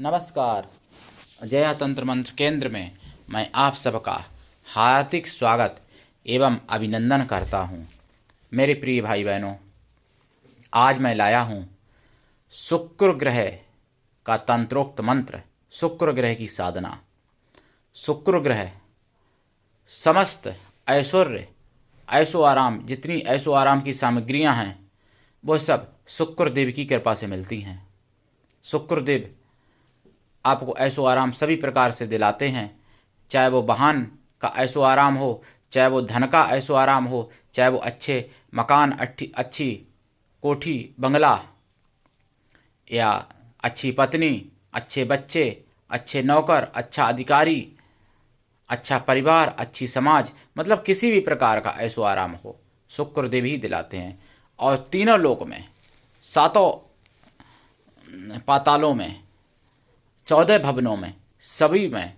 नमस्कार। जया तंत्र मंत्र केंद्र में मैं आप सबका हार्दिक स्वागत एवं अभिनंदन करता हूँ। मेरे प्रिय भाई बहनों, आज मैं लाया हूँ शुक्र ग्रह का तंत्रोक्त मंत्र, शुक्र ग्रह की साधना। शुक्र ग्रह समस्त ऐश्वर्य, ऐशो आराम, जितनी ऐशो आराम की सामग्रियाँ हैं वो सब शुक्रदेव की कृपा से मिलती हैं। शुक्रदेव आपको ऐशो आराम सभी प्रकार से दिलाते हैं, चाहे वो वाहन का ऐशो आराम हो, चाहे वो धन का ऐशो आराम हो, चाहे वो अच्छे मकान, अच्छी कोठी बंगला, या अच्छी पत्नी, अच्छे बच्चे, अच्छे नौकर, अच्छा अधिकारी, अच्छा परिवार, अच्छी समाज, मतलब किसी भी प्रकार का ऐशो आराम हो, शुक्रदेव ही दिलाते हैं। और तीनों लोक में, सातों पातालों में, 14 भवनों में, सभी में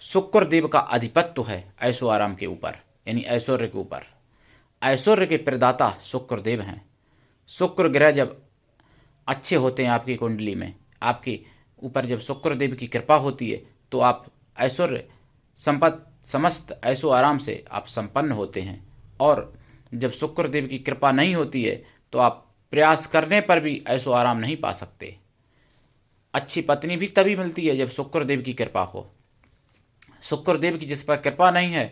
शुक्रदेव का आधिपत्य है ऐशो आराम के ऊपर, यानी ऐश्वर्य के ऊपर। ऐश्वर्य के प्रदाता शुक्रदेव हैं। शुक्र ग्रह जब अच्छे होते हैं आपकी कुंडली में, आपके ऊपर जब शुक्रदेव की कृपा होती है तो आप ऐश्वर्य संपत्ति समस्त ऐशो आराम से आप संपन्न होते हैं। और जब शुक्रदेव की कृपा नहीं होती है तो आप प्रयास करने पर भी ऐशो आराम नहीं पा सकते। अच्छी पत्नी भी तभी मिलती है जब शुक्रदेव की कृपा हो। शुक्रदेव की जिस पर कृपा नहीं है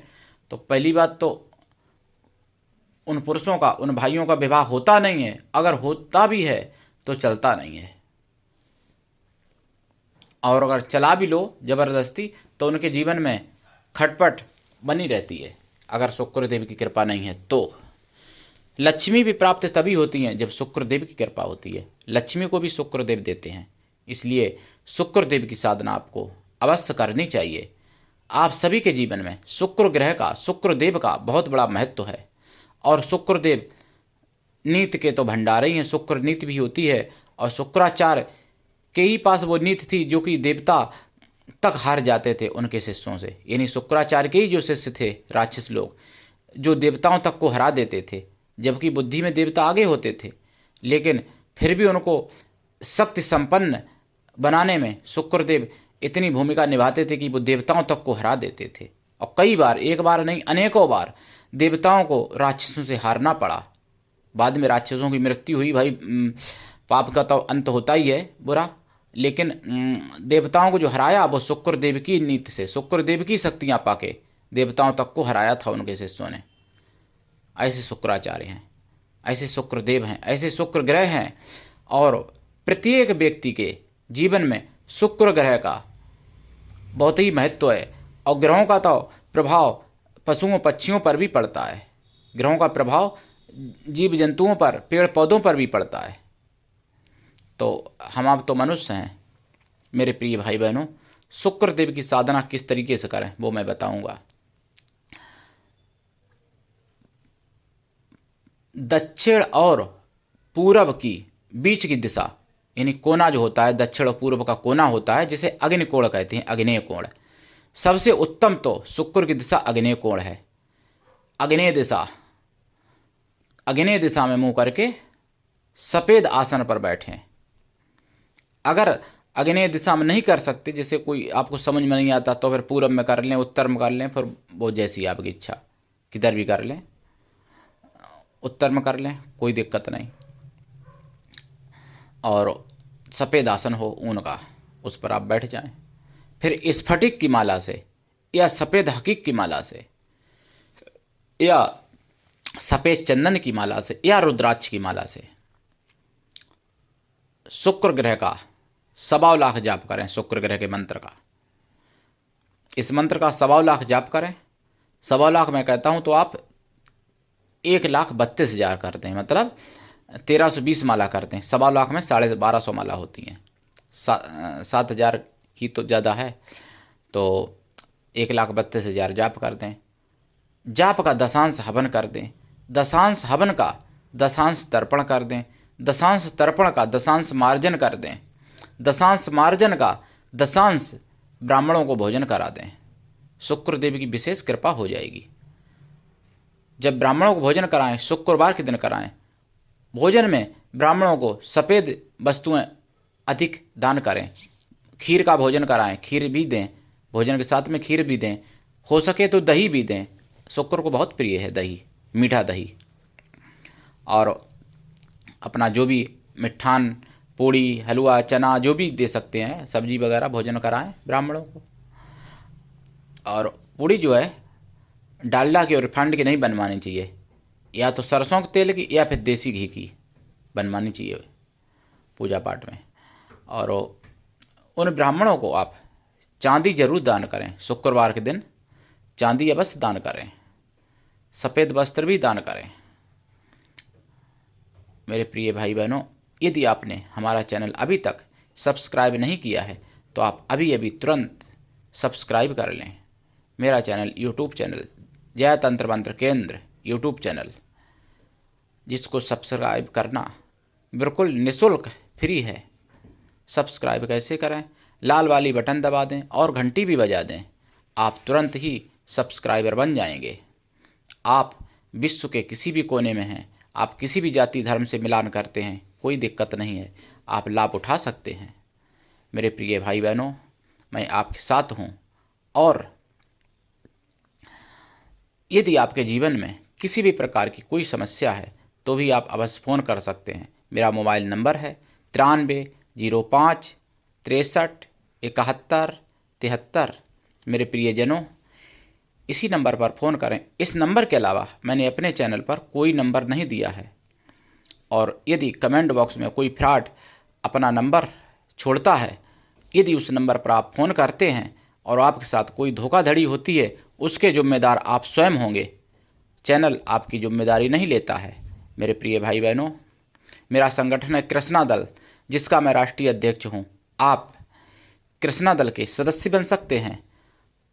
तो पहली बात तो उन पुरुषों का, उन भाइयों का विवाह होता नहीं है, अगर होता भी है तो चलता नहीं है, और अगर चला भी लो जबरदस्ती तो उनके जीवन में खटपट बनी रहती है अगर शुक्रदेव की कृपा नहीं है तो। लक्ष्मी भी प्राप्त तभी होती हैं जब शुक्रदेव की कृपा होती है। लक्ष्मी को भी शुक्रदेव देते हैं, इसलिए शुक्रदेव की साधना आपको अवश्य करनी चाहिए। आप सभी के जीवन में शुक्र ग्रह का, शुक्रदेव का बहुत बड़ा महत्व है। और शुक्रदेव नीति के तो भंडार ही हैं। शुक्र नीति भी होती है, और शुक्राचार्य के ही पास वो नीति थी जो कि देवता तक हार जाते थे उनके शिष्यों से। यानी शुक्राचार्य के ही जो शिष्य थे, राक्षस लोग, जो देवताओं तक को हरा देते थे, जबकि बुद्धि में देवता आगे होते थे, लेकिन फिर भी उनको शक्ति संपन्न बनाने में शुक्रदेव इतनी भूमिका निभाते थे कि वो देवताओं तक को हरा देते थे। और कई बार, एक बार नहीं अनेकों बार देवताओं को राक्षसों से हारना पड़ा। बाद में राक्षसों की मृत्यु हुई। भाई, पाप का तो अंत होता ही है बुरा, लेकिन देवताओं को जो हराया वो शुक्रदेव की नीति से, शुक्रदेव की शक्तियाँ पाके देवताओं तक को हराया था उनके शिष्यों ने। ऐसे शुक्राचार्य हैं, ऐसे शुक्रदेव हैं, ऐसे शुक्र ग्रह हैं। और प्रत्येक व्यक्ति के जीवन में शुक्र ग्रह का बहुत ही महत्व है। और ग्रहों का तो प्रभाव पशुओं पक्षियों पर भी पड़ता है। ग्रहों का प्रभाव जीव जंतुओं पर, पेड़ पौधों पर भी पड़ता है। तो हम आप तो मनुष्य हैं मेरे प्रिय भाई बहनों। शुक्रदेव की साधना किस तरीके से करें वो मैं बताऊंगा। दक्षिण और पूरब की बीच की दिशा, यानी कोना जो होता है, दक्षिण और पूर्व का कोना होता है, जिसे अग्निकोण कहते हैं, अग्नेय कोण। सबसे उत्तम तो शुक्र की दिशा अग्नेय कोण है। अग्नेय दिशा में मुंह करके सफेद आसन पर बैठें। अगर अग्नेय दिशा में नहीं कर सकते, जैसे कोई आपको समझ में नहीं आता, तो फिर पूरब में कर लें, उत्तर में कर लें, फिर वो जैसी आपकी इच्छा, किधर भी कर लें। उत्तर में कर लें, कोई दिक्कत नहीं। और सफ़ेद आसन हो ऊन का, उस पर आप बैठ जाएं। फिर स्फटिक की माला से, या सफ़ेद हकीक की माला से, या सफ़ेद चंदन की माला से, या रुद्राक्ष की माला से शुक्र ग्रह का 1.25 लाख जाप करें। शुक्र ग्रह के मंत्र का, इस मंत्र का 1.25 लाख जाप करें। 1.25 लाख मैं कहता हूं तो आप 1,32,000 करते हैं, मतलब 1320 माला करते हैं। 1.25 लाख में 1250 माला होती हैं। 7,000 ही तो ज़्यादा है, तो 1,32,000 जाप कर दें। जाप का दशांश हवन कर दें। दशांश हवन का दशांश तर्पण कर दें। दशांश तर्पण का दशांश मार्जन कर दें। दशांश मार्जन का दशांश ब्राह्मणों को भोजन करा दें। शुक्रदेव की विशेष कृपा हो जाएगी। जब ब्राह्मणों को भोजन कराएं, शुक्रवार के दिन कराएं। भोजन में ब्राह्मणों को सफ़ेद वस्तुएं अधिक दान करें। खीर का भोजन कराएं, खीर भी दें, भोजन के साथ में खीर भी दें, हो सके तो दही भी दें। शुक्र को बहुत प्रिय है दही, मीठा दही। और अपना जो भी मिष्ठान, पूड़ी, हलवा, चना जो भी दे सकते हैं, सब्जी वगैरह भोजन कराएं ब्राह्मणों को। और पूड़ी जो है डालडा की और रिफाइंड की नहीं बनवानी चाहिए, या तो सरसों के तेल की या फिर देसी घी की बनवानी चाहिए पूजा पाठ में। और उन ब्राह्मणों को आप चांदी जरूर दान करें, शुक्रवार के दिन चांदी अवश्य दान करें, सफ़ेद वस्त्र भी दान करें। मेरे प्रिय भाई बहनों, यदि आपने हमारा चैनल अभी तक सब्सक्राइब नहीं किया है तो आप अभी अभी तुरंत सब्सक्राइब कर लें। मेरा चैनल यूट्यूब चैनल जय तंत्र मंत्र केंद्र यूट्यूब चैनल, जिसको सब्सक्राइब करना बिल्कुल निःशुल्क फ्री है। सब्सक्राइब कैसे करें? लाल वाली बटन दबा दें और घंटी भी बजा दें, आप तुरंत ही सब्सक्राइबर बन जाएंगे। आप विश्व के किसी भी कोने में हैं, आप किसी भी जाति धर्म से मिलान करते हैं, कोई दिक्कत नहीं है, आप लाभ उठा सकते हैं। मेरे प्रिय भाई बहनों, मैं आपके साथ हूँ। और यदि आपके जीवन में किसी भी प्रकार की कोई समस्या है तो भी आप अवश्य फ़ोन कर सकते हैं। मेरा मोबाइल नंबर है 9305 63 71 73। मेरे प्रियजनों, इसी नंबर पर फ़ोन करें। इस नंबर के अलावा मैंने अपने चैनल पर कोई नंबर नहीं दिया है। और यदि कमेंट बॉक्स में कोई फ्रॉड अपना नंबर छोड़ता है, यदि उस नंबर पर आप फ़ोन करते हैं और आपके साथ कोई धोखाधड़ी होती है, उसके जिम्मेदार आप स्वयं होंगे, चैनल आपकी जिम्मेदारी नहीं लेता है। मेरे प्रिय भाई बहनों, मेरा संगठन है कृष्णा दल, जिसका मैं राष्ट्रीय अध्यक्ष हूँ। आप कृष्णा दल के सदस्य बन सकते हैं।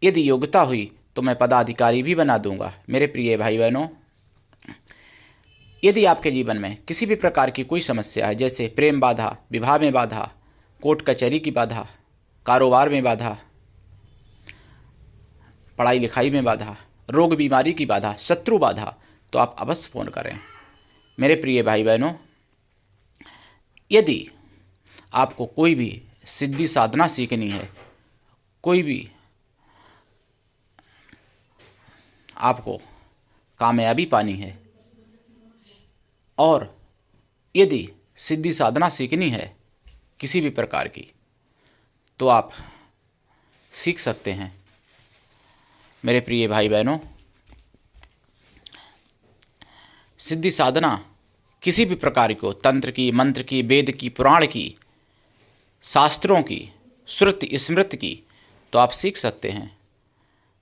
यदि योग्यता हुई तो मैं पदाधिकारी भी बना दूंगा। मेरे प्रिय भाई बहनों, यदि आपके जीवन में किसी भी प्रकार की कोई समस्या है, जैसे प्रेम बाधा, विवाह में बाधा, कोर्ट कचहरी की बाधा, कारोबार में बाधा, पढ़ाई लिखाई में बाधा, रोग बीमारी की बाधा, शत्रु बाधा, तो आप अवश्य फ़ोन करें। मेरे प्रिय भाई बहनों, यदि आपको कोई भी सिद्धि साधना सीखनी है, कोई भी आपको कामयाबी पानी है, और यदि सिद्धि साधना सीखनी है किसी भी प्रकार की, तो आप सीख सकते हैं। मेरे प्रिय भाई बहनों, सिद्धि साधना किसी भी प्रकार को, तंत्र की, मंत्र की, वेद की, पुराण की, शास्त्रों की, श्रुति स्मृति की, तो आप सीख सकते हैं।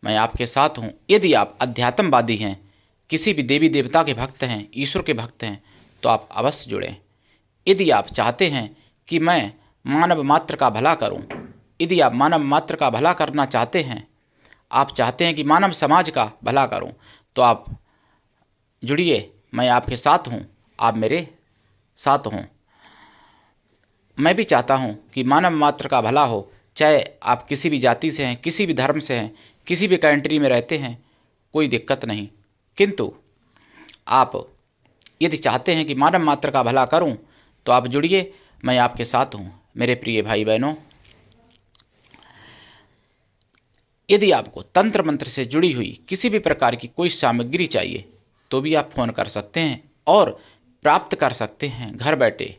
मैं आपके साथ हूँ। यदि आप अध्यात्मवादी हैं, किसी भी देवी देवता के भक्त हैं, ईश्वर के भक्त हैं, तो आप अवश्य जुड़ें। यदि आप चाहते हैं कि मैं मानव मात्र का भला करूं, यदि आप मानव मात्र का भला करना चाहते हैं, आप चाहते हैं कि मानव समाज का भला करूं, तो आप जुड़िए। मैं आपके साथ हूं, आप मेरे साथ हों। मैं भी चाहता हूं कि मानव मात्र का भला हो, चाहे आप किसी भी जाति से हैं, किसी भी धर्म से हैं, किसी भी कंट्री में रहते हैं, कोई दिक्कत नहीं। किंतु आप यदि चाहते हैं कि मानव मात्र का भला करूं, तो आप जुड़िए, मैं आपके साथ हूं। मेरे प्रिय भाई बहनों, यदि आपको तंत्र मंत्र से जुड़ी हुई किसी भी प्रकार की कोई सामग्री चाहिए तो भी आप फ़ोन कर सकते हैं और प्राप्त कर सकते हैं घर बैठे।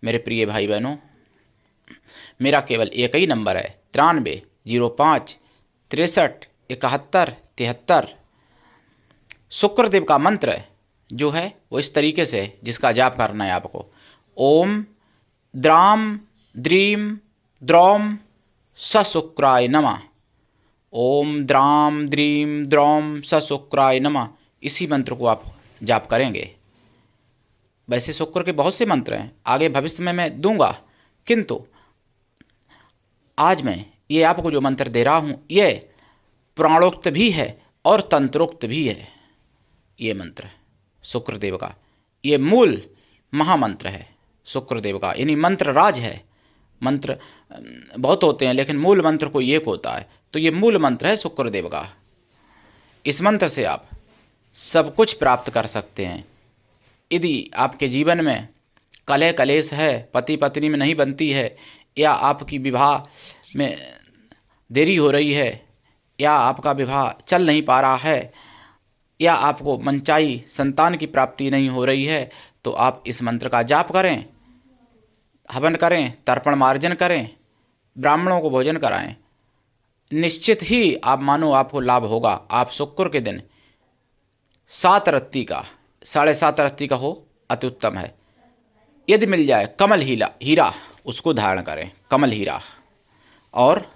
मेरे प्रिय भाई बहनों, मेरा केवल एक ही नंबर है 9305 63 71 73। शुक्रदेव का मंत्र जो है वो इस तरीके से, जिसका जाप करना है आपको। ओम द्राम द्रीम द्रौम स शुक्राय नमः। ओम द्राम द्रीम द्रौम स शुक्राय नमः। इसी मंत्र को आप जाप करेंगे। वैसे शुक्र के बहुत से मंत्र हैं, आगे भविष्य में मैं दूंगा, किंतु आज मैं ये आपको जो मंत्र दे रहा हूँ ये पुराणोक्त भी है और तंत्रोक्त भी है। ये मंत्र शुक्रदेव का ये मूल महामंत्र है। शुक्रदेव का यानी मंत्र राज है। मंत्र बहुत होते हैं लेकिन मूल मंत्र कोई एक होता है, तो ये मूल मंत्र है शुक्रदेव का। इस मंत्र से आप सब कुछ प्राप्त कर सकते हैं। यदि आपके जीवन में कलह कलेश है, पति पत्नी में नहीं बनती है, या आपकी विवाह में देरी हो रही है, या आपका विवाह चल नहीं पा रहा है, या आपको मनचाही संतान की प्राप्ति नहीं हो रही है, तो आप इस मंत्र का जाप करें, हवन करें, तर्पण मार्जन करें, ब्राह्मणों को भोजन कराएं। निश्चित ही आप मानो आपको लाभ होगा। आप शुक्र के दिन 7 रत्ती का, 7.5 रत्ती का हो अति उत्तम है। यदि मिल जाए कमल हीरा उसको धारण करें, कमल हीरा। और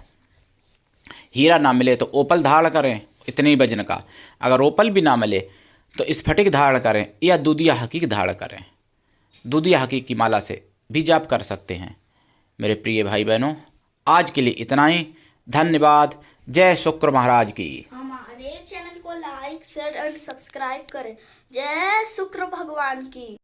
हीरा ना मिले तो ओपल धारण करें इतने ही वजन का। अगर ओपल भी ना मिले तो स्फटिक धारण करें, या दूधिया हकीक धारण करें। दूधिया हकीक की माला से भी जाप कर सकते हैं। मेरे प्रिय भाई बहनों, आज के लिए इतना ही। धन्यवाद। जय शुक्र महाराज की। हमारे चैनल को लाइक शेयर एंड सब्सक्राइब करें। जय शुक्र भगवान की।